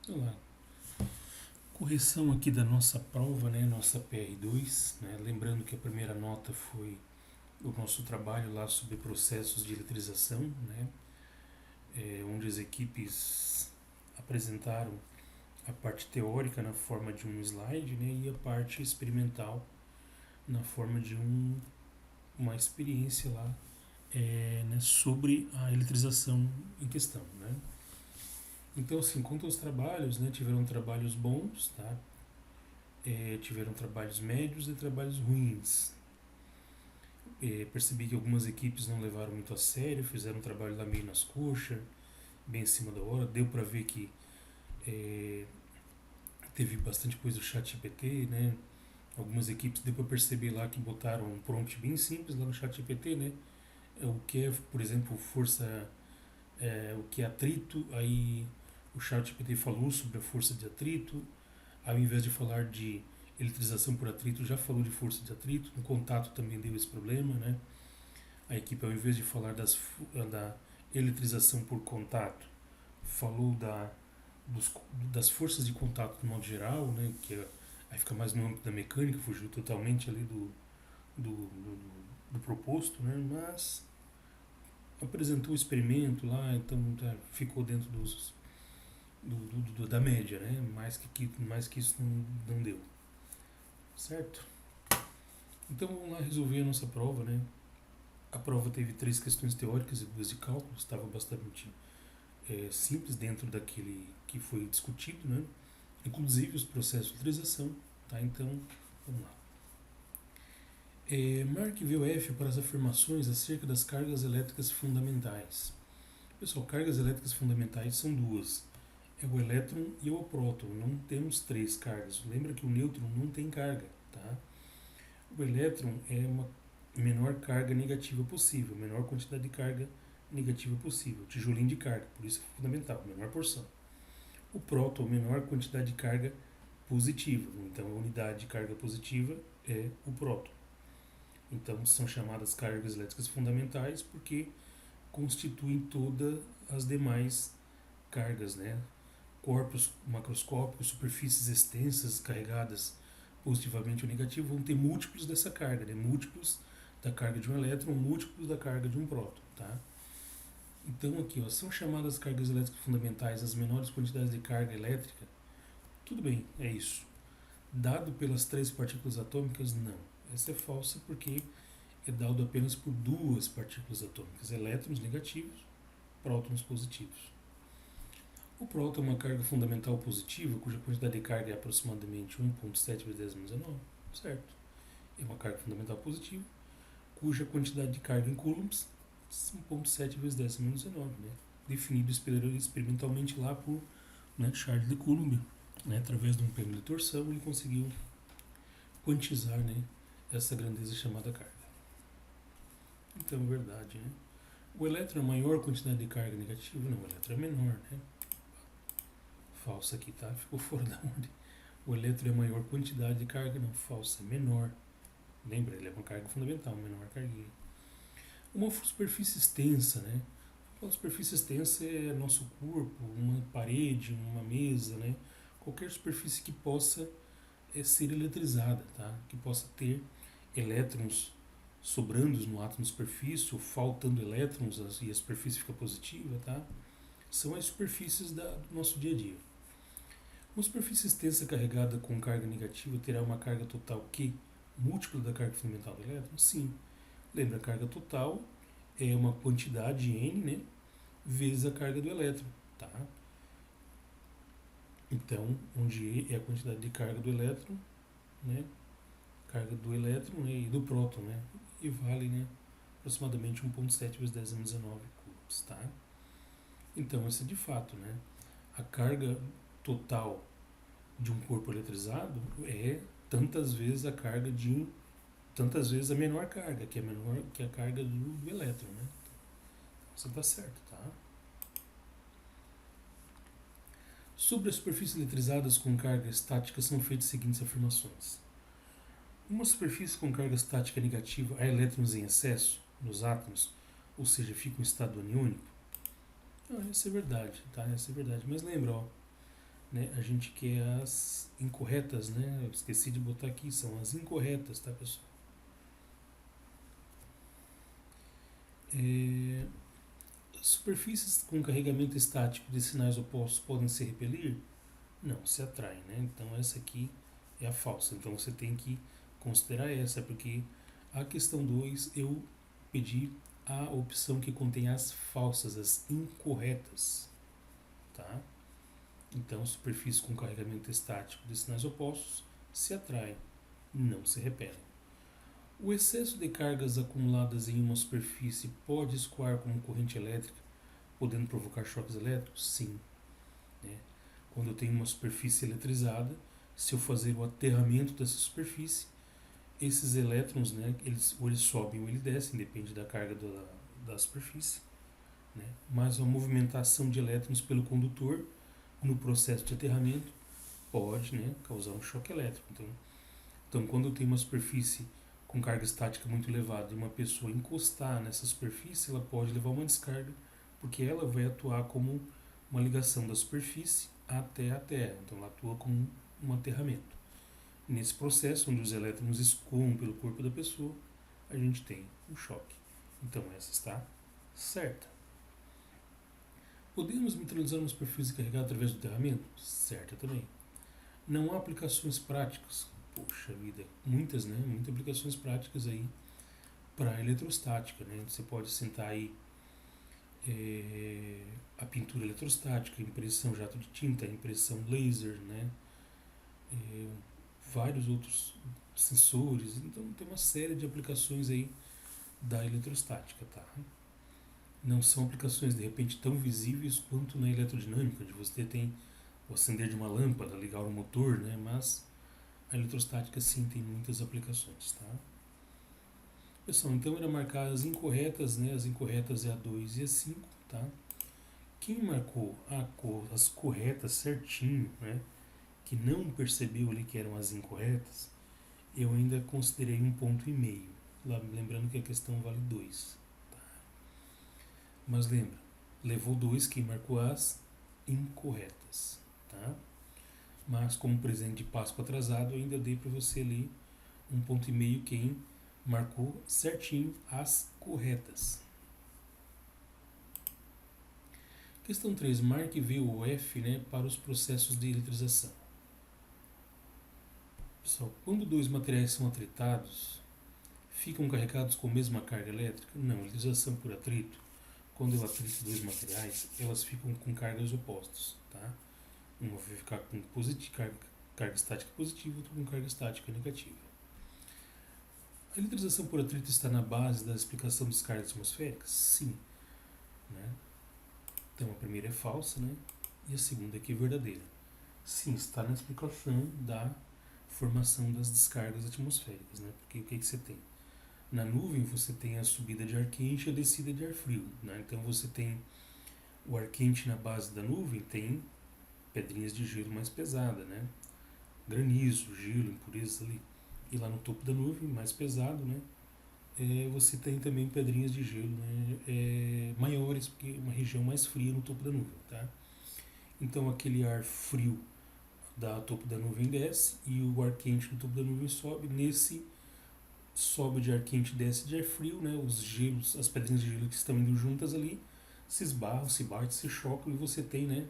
Então lá, correção aqui da nossa prova, né, nossa PR2, né, lembrando que a primeira nota foi o nosso trabalho lá sobre processos de eletrização, né, onde as equipes apresentaram a parte teórica na forma de um slide, né, e a parte experimental na forma de uma experiência lá, né, sobre a eletrização em questão, né. Então, assim, quanto aos trabalhos, né, tiveram trabalhos bons, tá? Tiveram trabalhos médios e trabalhos ruins. Percebi que algumas equipes não levaram muito a sério, fizeram um trabalho lá meio nas coxas, bem em cima da hora. Deu para ver que teve bastante coisa do chat GPT, né? Algumas equipes deu para perceber lá que botaram um prompt bem simples lá no chat GPT, né? O que é, por exemplo, força, o que é atrito, aí o chat GPT falou sobre a força de atrito, ao invés de falar de eletrização por atrito, já falou de força de atrito, no contato também deu esse problema, né? A equipe, ao invés de falar da eletrização por contato, falou dos, das forças de contato no modo geral, né? Aí fica mais no âmbito da mecânica, fugiu totalmente ali do, do, do proposto, né? Mas apresentou o experimento lá, então ficou dentro da média, né? Mais que isso não deu, certo? Então vamos lá resolver a nossa prova, né? A prova teve 3 questões teóricas e 2 de cálculo, estava bastante simples dentro daquele que foi discutido, né? Inclusive os processos de utilização, tá? Então, vamos lá. Marque VOF para as afirmações acerca das cargas elétricas fundamentais. Pessoal, cargas elétricas fundamentais são duas. É o elétron e o próton. Não temos 3 cargas. Lembra que o nêutron não tem carga, tá? O elétron é uma menor carga negativa possível, menor quantidade de carga negativa possível. Tijolinho de carga, por isso é fundamental, menor porção. O próton, menor quantidade de carga positiva. Então, a unidade de carga positiva é o próton. Então, são chamadas cargas elétricas fundamentais porque constituem todas as demais cargas, né? Corpos macroscópicos, superfícies extensas carregadas positivamente ou negativo vão ter múltiplos dessa carga, né? Múltiplos da carga de um elétron, múltiplos da carga de um próton, tá? Então aqui, ó, são chamadas cargas elétricas fundamentais as menores quantidades de carga elétrica. Tudo bem, é isso. Dado pelas 3 partículas atômicas, não. Essa é falsa porque é dado apenas por 2 partículas atômicas, elétrons negativos, prótons positivos. O próton é uma carga fundamental positiva, cuja quantidade de carga é aproximadamente 1,7 vezes 10 menos 19, certo? É uma carga fundamental positiva, cuja quantidade de carga em coulombs 1,7 vezes 10 menos 19, né? Definido experimentalmente lá por, né, Charles de Coulomb, né? Através de um pêndulo de torção, ele conseguiu quantizar, né, essa grandeza chamada carga. Então, é verdade, né? O elétron é a maior quantidade de carga negativa? Não, o elétron é menor, né? Falsa aqui, tá? Ficou fora da ordem. O elétron é a maior quantidade de carga? Não, falsa, é menor. Lembra, ele é uma carga fundamental, menor carga. Uma superfície extensa, né? Uma superfície extensa é nosso corpo, uma parede, uma mesa, né? Qualquer superfície que possa ser eletrizada, tá? Que possa ter elétrons sobrando no átomo de superfície ou faltando elétrons e a superfície fica positiva, tá? São as superfícies do nosso dia a dia. Uma superfície extensa carregada com carga negativa terá uma carga total que múltipla da carga fundamental do elétron? Sim. Lembra, a carga total é uma quantidade n, né, vezes a carga do elétron, tá? Então, onde E é a quantidade de carga do elétron, né, carga do elétron, né, e do próton, né, e vale, né, aproximadamente 1,7 vezes 10 a menos 19 coulombs, tá? Então, essa de fato, né, a carga total de um corpo eletrizado é tantas vezes a carga de tantas vezes a menor carga, que é menor que a carga do elétron, né? Você está certo, tá? Sobre as superfícies eletrizadas com carga estática são feitas as seguintes afirmações. Uma superfície com carga estática negativa há elétrons em excesso nos átomos, ou seja, fica em estado aniônico? Essa é verdade, tá? Essa é verdade. Mas lembra, ó, né, a gente quer as incorretas, né? Eu esqueci de botar aqui, são as incorretas, tá, pessoal? Superfícies com carregamento estático de sinais opostos podem se repelir? Não, se atraem, né? Então essa aqui é a falsa. Então você tem que considerar essa, porque a questão 2 eu pedi a opção que contém as falsas, as incorretas, tá? Então, superfícies com carregamento estático de sinais opostos se atraem, não se repelem. O excesso de cargas acumuladas em uma superfície pode escoar como corrente elétrica, podendo provocar choques elétricos? Sim. Né? Quando eu tenho uma superfície eletrizada, se eu fazer o aterramento dessa superfície, esses elétrons, né, ou eles sobem ou eles descem, depende da carga da superfície, né? Mas a movimentação de elétrons pelo condutor no processo de aterramento pode, né, causar um choque elétrico. Então, quando eu tenho uma superfície com carga estática muito elevada e uma pessoa encostar nessa superfície, ela pode levar uma descarga, porque ela vai atuar como uma ligação da superfície até a Terra. Então, ela atua como um aterramento. Nesse processo, onde os elétrons escoam pelo corpo da pessoa, a gente tem um choque. Então, essa está certa. Podemos neutralizar uma superfície carregada através do aterramento? Certa também. Não há aplicações práticas. Poxa vida, muitas, né? Muitas aplicações práticas aí para eletrostática, né? Você pode sentar aí a pintura eletrostática, impressão jato de tinta, impressão laser, né? Vários outros sensores. Então tem uma série de aplicações aí da eletrostática, tá? Não são aplicações de repente tão visíveis quanto na eletrodinâmica, onde você tem o acender de uma lâmpada, ligar o motor, né? Mas a eletrostática sim tem muitas aplicações, tá? Pessoal, então era marcar as incorretas, né? As incorretas é a 2 e a 5, tá? Quem marcou as corretas certinho, né? Que não percebeu ali que eram as incorretas, eu ainda considerei 1,5 ponto. Lembrando que a questão vale 2. Tá? Mas lembra, levou 2 quem marcou as incorretas, tá? Mas como presente de Páscoa atrasado, eu ainda dei para você ali 1,5 ponto quem marcou certinho as corretas. Questão 3. Marque V ou F, né, para os processos de eletrização. Pessoal, quando dois materiais são atritados, ficam carregados com a mesma carga elétrica? Não, eletrização por atrito. Quando eu atrito dois materiais, elas ficam com cargas opostas, tá? Uma vai ficar com carga estática positiva, outra com carga estática negativa. A eletrização por atrito está na base da explicação das cargas atmosféricas? Sim. Né? Então a primeira é falsa, né? E a segunda aqui é verdadeira. Sim, está na explicação da formação das descargas atmosféricas, né? Porque o que você tem? Na nuvem você tem a subida de ar quente e a descida de ar frio, né? Então você tem o ar quente na base da nuvem, tem pedrinhas de gelo mais pesada, né? Granizo, gelo, impurezas ali. E lá no topo da nuvem, mais pesado, né? Você tem também pedrinhas de gelo, né? Maiores, porque é uma região mais fria no topo da nuvem, tá? Então aquele ar frio da topo da nuvem desce e o ar quente no topo da nuvem sobe. Nesse sobe de ar quente e desce de ar frio, né? Os gelos, as pedrinhas de gelo que estão indo juntas ali se esbarram, se batem, se chocam e você tem, né?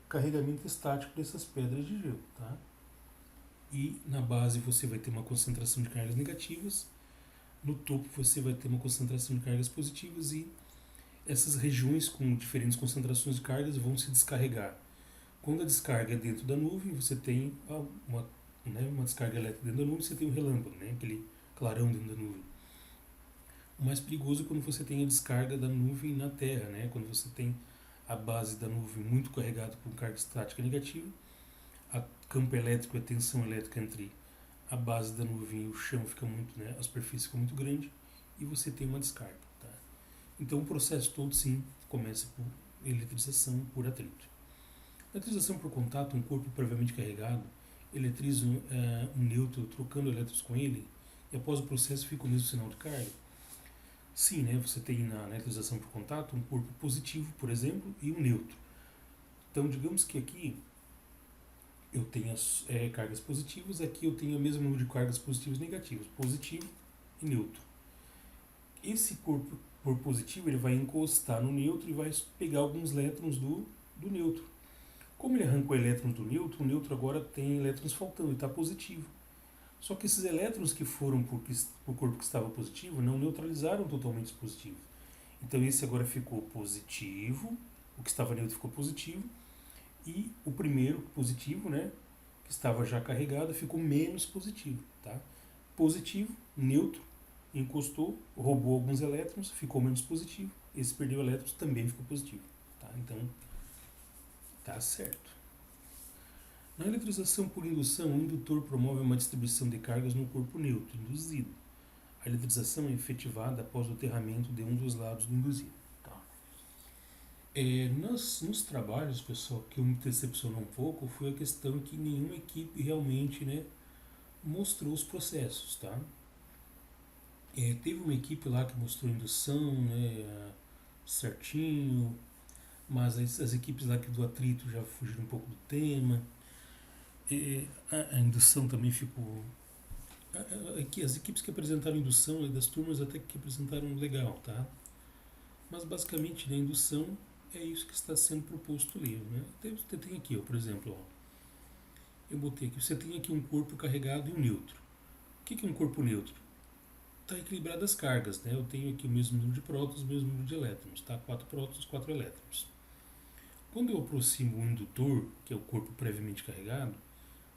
Carregamento estático dessas pedras de gelo, tá? E na base você vai ter uma concentração de cargas negativas, no topo você vai ter uma concentração de cargas positivas e essas regiões com diferentes concentrações de cargas vão se descarregar. Quando a descarga é dentro da nuvem, você tem uma descarga elétrica dentro da nuvem, você tem um relâmpago, né? Aquele clarão dentro da nuvem. O mais perigoso é quando você tem a descarga da nuvem na Terra, né? Quando você tem a base da nuvem muito carregada com carga estática negativa, a campo elétrico e a tensão elétrica entre a base da nuvem e o chão fica muito, né? A superfície fica muito grande e você tem uma descarga, tá? Então o processo todo sim começa por eletrização por atrito. Na eletrização por contato, um corpo previamente carregado eletriza um nêutron trocando elétrons com ele e após o processo fica o mesmo sinal de carga. Sim, né? Você tem na eletrização por contato um corpo positivo, por exemplo, e um nêutron. Então, digamos que aqui eu tenho cargas positivas, aqui eu tenho o mesmo número de cargas positivas e negativas, positivo e neutro. Esse corpo por positivo ele vai encostar no neutro e vai pegar alguns elétrons do neutro. Como ele arrancou elétrons do neutro, o neutro agora tem elétrons faltando, ele está positivo. Só que esses elétrons que foram para o corpo que estava positivo não neutralizaram totalmente os positivos. Então esse agora ficou positivo, o que estava neutro ficou positivo, e o primeiro positivo, né, que estava já carregado, ficou menos positivo. Tá? Positivo, neutro, encostou, roubou alguns elétrons, ficou menos positivo. Esse perdeu elétrons, também ficou positivo. Tá? Então, tá certo. Na eletrização por indução, o indutor promove uma distribuição de cargas no corpo neutro, induzido. A eletrização é efetivada após o aterramento de um dos lados do induzido. Tá? Nos trabalhos, pessoal, que me decepcionou um pouco foi a questão que nenhuma equipe realmente, né, mostrou os processos. Tá? Teve uma equipe lá que mostrou indução, né, certinho, mas as equipes lá do atrito já fugiram um pouco do tema. A indução também ficou. As equipes que apresentaram indução, das turmas até que apresentaram legal, tá? Mas basicamente na indução é isso que está sendo proposto ali, né? Você tem aqui, ó, por exemplo, ó, eu botei aqui, você tem aqui um corpo carregado e um neutro. O que é um corpo neutro? Está equilibrado as cargas, né? Eu tenho aqui o mesmo número de prótons, o mesmo número de elétrons, tá? 4 prótons, 4 elétrons. Quando eu aproximo o indutor, que é o corpo previamente carregado,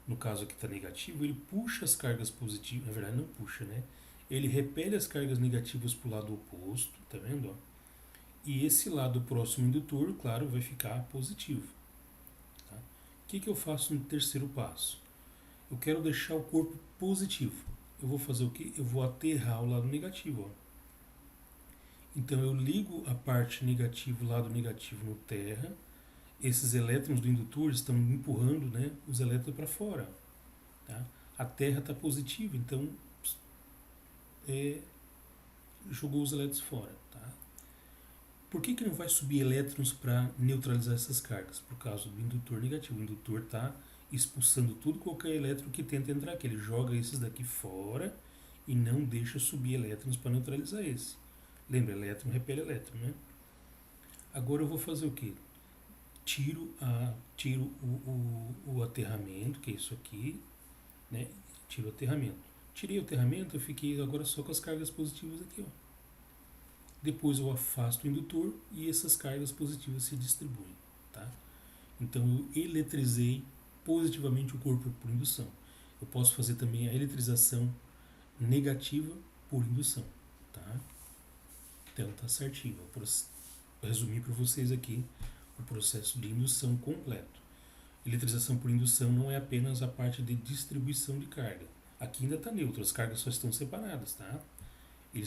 no caso aqui está negativo, ele puxa as cargas positivas, na verdade não puxa, né? Ele repele as cargas negativas para o lado oposto, tá vendo? Ó? E esse lado próximo indutor, claro, vai ficar positivo. Tá? O que eu faço no terceiro passo? Eu quero deixar o corpo positivo. Eu vou fazer o quê? Eu vou aterrar o lado negativo. Ó. Então eu ligo a parte negativa, o lado negativo no terra. Esses elétrons do indutor estão empurrando, né, os elétrons para fora. Tá? A terra está positiva, então jogou os elétrons fora. Tá? Por que não vai subir elétrons para neutralizar essas cargas? Por causa do indutor negativo. O indutor está expulsando tudo, qualquer elétron que tenta entrar aqui. Ele joga esses daqui fora e não deixa subir elétrons para neutralizar esse. Lembra, elétron repele elétron, né? Agora eu vou fazer o quê? Tiro o aterramento, que é isso aqui, né? Tiro o aterramento. Tirei o aterramento, eu fiquei agora só com as cargas positivas aqui, ó. Depois eu afasto o indutor e essas cargas positivas se distribuem, tá? Então eu eletrizei positivamente o corpo por indução. Eu posso fazer também a eletrização negativa por indução, tá? Então tá certinho. Vou resumir para vocês aqui o processo de indução completo. Eletrização por indução não é apenas a parte de distribuição de carga. Aqui ainda está neutro, as cargas só estão separadas, tá? Ele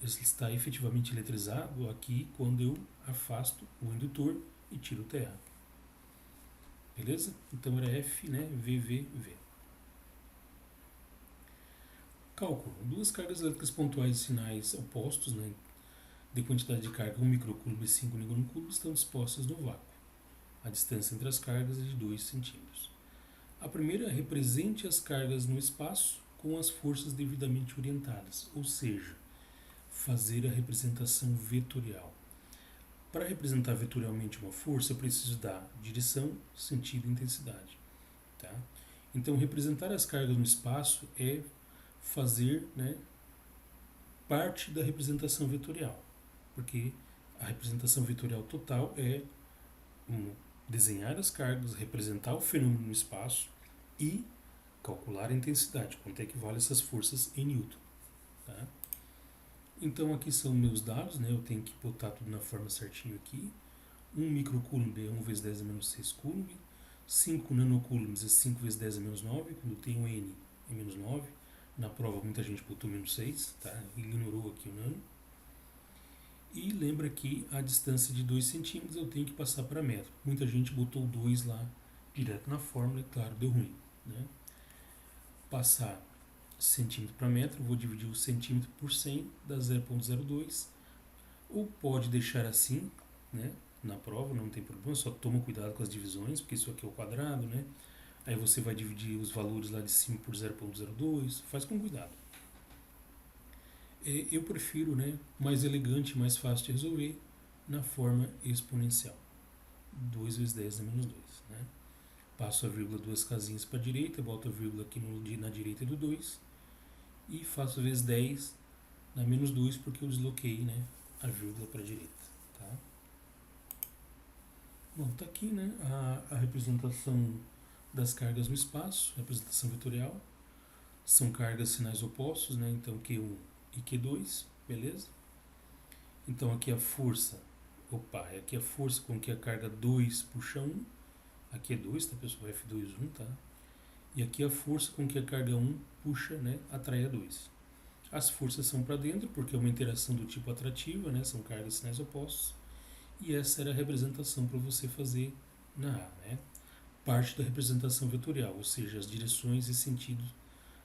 está efetivamente eletrizado aqui quando eu afasto o indutor e tiro o terra. Beleza? Então era F, né? VVV. Cálculo. Duas cargas elétricas pontuais de sinais opostos, né, de quantidade de carga 1 microcoulomb e 5 nanocoulomb estão dispostas no vácuo. A distância entre as cargas é de 2 centímetros. A primeira represente as cargas no espaço com as forças devidamente orientadas, ou seja, fazer a representação vetorial. Para representar vetorialmente uma força, eu preciso da direção, sentido e intensidade. Tá? Então, representar as cargas no espaço é fazer, né, parte da representação vetorial, porque a representação vetorial total é desenhar as cargas, representar o fenômeno no espaço e calcular a intensidade, quanto é que vale essas forças em Newton. Tá? Então aqui são meus dados, né? Eu tenho que botar tudo na forma certinho aqui. 1 microcoulomb é 1 vezes 10 a menos 6 coulomb. 5 nanocoulombs é 5 vezes 10 a menos 9. Quando tem um N é menos 9. Na prova muita gente botou menos 6, tá? Ignorou aqui o nano. E lembra que a distância de 2 centímetros eu tenho que passar para metro. Muita gente botou 2 lá direto na fórmula, e claro, deu ruim. Né? Passar centímetro para metro, vou dividir o centímetro por 100, dá 0,02. Ou pode deixar assim, né? na prova, não tem problema, só toma cuidado com as divisões, porque isso aqui é o quadrado, né? Aí você vai dividir os valores lá de cima por 0,02, faz com cuidado. Eu prefiro, né, mais elegante, mais fácil de resolver, na forma exponencial. 2 vezes 10 a menos 2, né? Passo a vírgula duas casinhas para a direita, boto a vírgula aqui na direita do 2 e faço vezes 10 na menos 2 porque eu desloquei, né, a vírgula para a direita. Tá? Bom, tá aqui, né, a representação das cargas no espaço, representação vetorial. São cargas sinais opostos, né, então Q1 e Q2, beleza? Então aqui a força, aqui a força com que a carga 2 puxa 1, aqui é 2, tá pessoal, F2, 1, tá? E aqui a força com que a carga 1 puxa, né, atrai a 2. As forças são para dentro, porque é uma interação do tipo atrativa, né, são cargas sinais opostos. E essa era a representação para você fazer na A, né? Parte da representação vetorial, ou seja, as direções e sentidos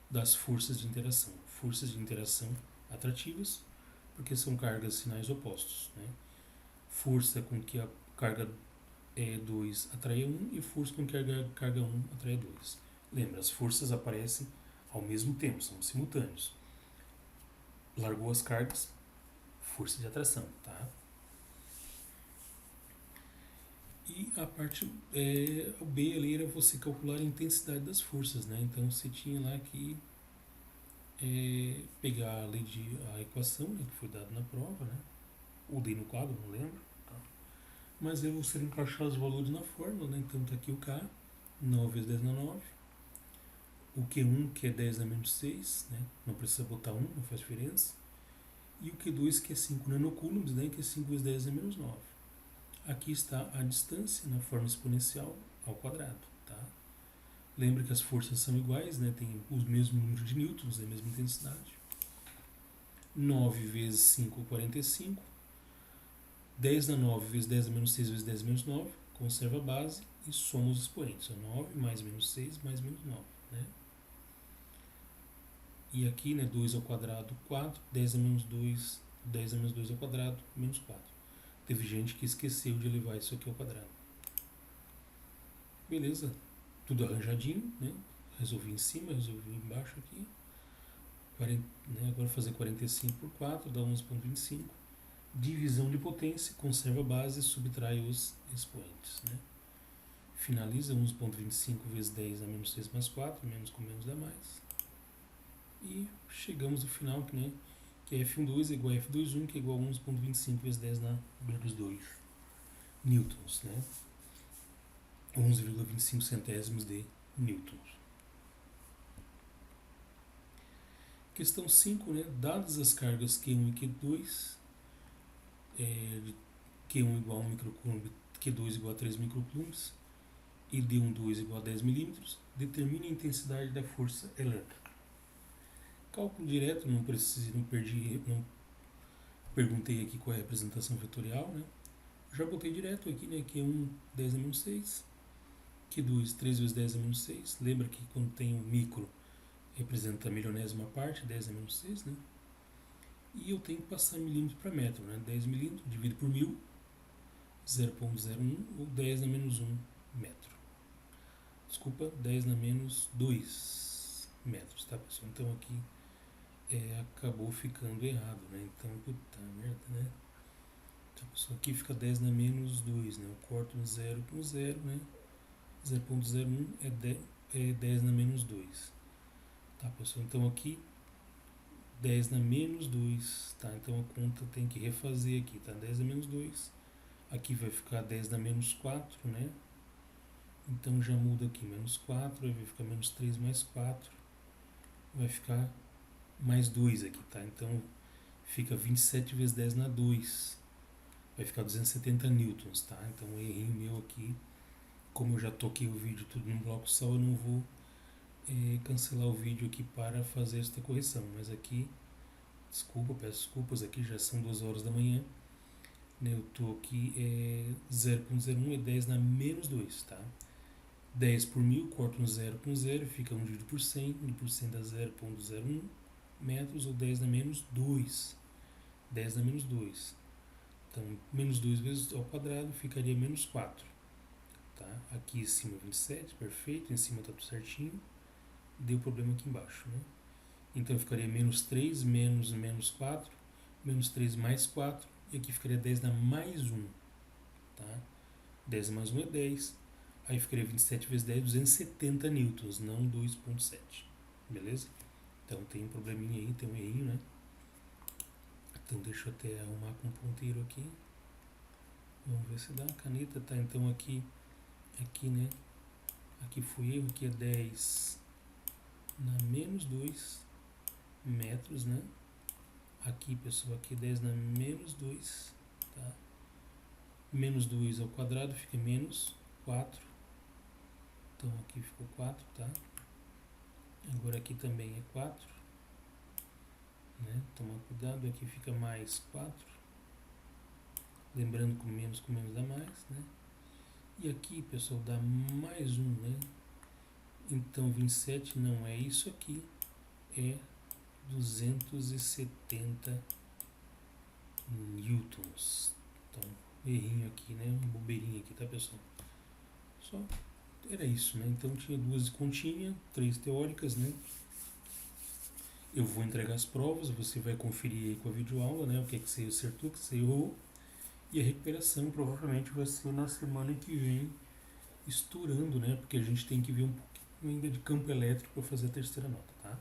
das forças de interação. Forças de interação atrativas, porque são cargas sinais opostos, né? Força com que a carga 2 atrai 1 e força com que a carga 1 atrai 2. Lembra, as forças aparecem ao mesmo tempo, são simultâneos. Largou as cargas, força de atração, tá? E a parte o B ali era você calcular a intensidade das forças, né? Então você tinha lá que pegar a equação, né, que foi dada na prova, né? Ou dei no quadro, não lembro. Tá? Mas aí você encaixar os valores na fórmula, né? Então tá aqui o K, 9 vezes 10 na 9. O Q1, que é 10 na menos 6, né? Não precisa botar 1, não faz diferença. E o Q2, que é 5 nanocoulombs, né? Que é 5 vezes 10 na menos 9. Aqui está a distância na forma exponencial ao quadrado, tá? Lembra que as forças são iguais, né? Tem o mesmo número de newtons, a mesma intensidade. 9 vezes 5, 45. 10 na 9 vezes 10 a menos 6 vezes 10 a menos 9. Conserva a base e soma os expoentes. 9 mais menos 6 mais menos 9, né? E aqui, né, 2 ao quadrado, 4. 10 a menos 2, 10 a menos 2 ao quadrado, menos 4. Teve gente que esqueceu de levar isso aqui ao quadrado. Beleza, tudo arranjadinho, né? Resolvi em cima, resolvi embaixo aqui. Né? Agora fazer 45 por 4 dá 11,25. Divisão de potência, conserva a base, subtrai os expoentes. Né? Finaliza 11,25 vezes 10 a menos 6 mais 4, menos com menos dá mais. E chegamos ao final, né? Que é F12 é igual a F21, que é igual a 11,25 vezes 10 na menos 2 newtons, né? 11,25 centésimos de newtons. Questão 5, né? Dadas as cargas Q1 e Q2, Q1 igual a 1 microcoulomb, Q2 igual a 3 microcoulombs e D12 igual a 10 milímetros, determine a intensidade da força elétrica. Cálculo direto, não perguntei aqui qual é a representação vetorial, né? Já botei direto aqui, né? Q1, 10 a menos 6, Q2, 3 vezes 10 a menos 6. Lembra que quando tem o micro, representa a milionésima parte, 10 a menos 6, né? E eu tenho que passar milímetro para metro, né? 10 milímetros dividido por 1000, 0,01 ou 10 na menos 1 metro. Desculpa, 10 na menos 2 metros, tá, pessoal? Então aqui acabou ficando errado, né? Então, puta merda, né? Então, pessoal, aqui fica 10 na menos 2, né? Eu corto um 0 com 0, né? 0,01 é 10 na menos 2. Tá, pessoal? Então aqui 10 na menos 2, tá? Então a conta tem que refazer aqui, tá? 10 na menos 2. Aqui vai ficar 10 na menos 4, né? Então já muda aqui, menos 4, aí vai ficar menos 3 mais 4. Vai ficar mais 2 aqui, tá? Então fica 27 vezes 10 na 2. Vai ficar 270 newtons, tá? Então errinho meu aqui. Como eu já toquei o vídeo tudo num bloco só, eu não vou cancelar o vídeo aqui para fazer esta correção. Mas aqui, peço desculpas, aqui já são 2 horas da manhã. Eu estou aqui, 0,01 é 10 na menos 2, tá? 10 por 1000, corto um 0 com 0, fica 1 dividido por 100, 1 por 100 dá 0,01 metros, ou 10 na menos 2. 10 na menos 2. Então, menos 2 vezes ao quadrado ficaria menos 4. Tá? Aqui em cima 27, perfeito, em cima está tudo certinho. Deu problema aqui embaixo, né? Então ficaria menos 3 menos menos 4, menos 3 mais 4, e aqui ficaria 10 na mais 1. Tá? 10 mais 1 é 10, aí ficaria 27 vezes 10, 270 newtons, não 2,7. Beleza? Então tem um probleminha aí, tem um errinho, né? Então deixa eu até arrumar com um ponteiro aqui. Vamos ver se dá. A caneta tá então aqui, né? Aqui foi erro, aqui é 10 na menos 2 metros, né? Aqui, pessoal, aqui 10 na menos 2, tá? Menos 2 ao quadrado fica menos 4. Então aqui ficou 4, tá? Agora aqui também é 4, né? Toma cuidado, aqui fica mais 4. Lembrando com menos dá mais, né? E aqui, pessoal, dá mais 1, né? Então 27 não é isso aqui, é 270 newtons. Então, errinho aqui, né? Um bobeirinho aqui, tá, pessoal? Só era isso, né? Então tinha 2 de continha, 3 teóricas, né? Eu vou entregar as provas, você vai conferir aí com a videoaula, né? O que é que você acertou, o que você errou. E a recuperação provavelmente vai ser na semana que vem, estourando, né? Porque a gente tem que ver um pouquinho ainda de campo elétrico para fazer a terceira nota, tá?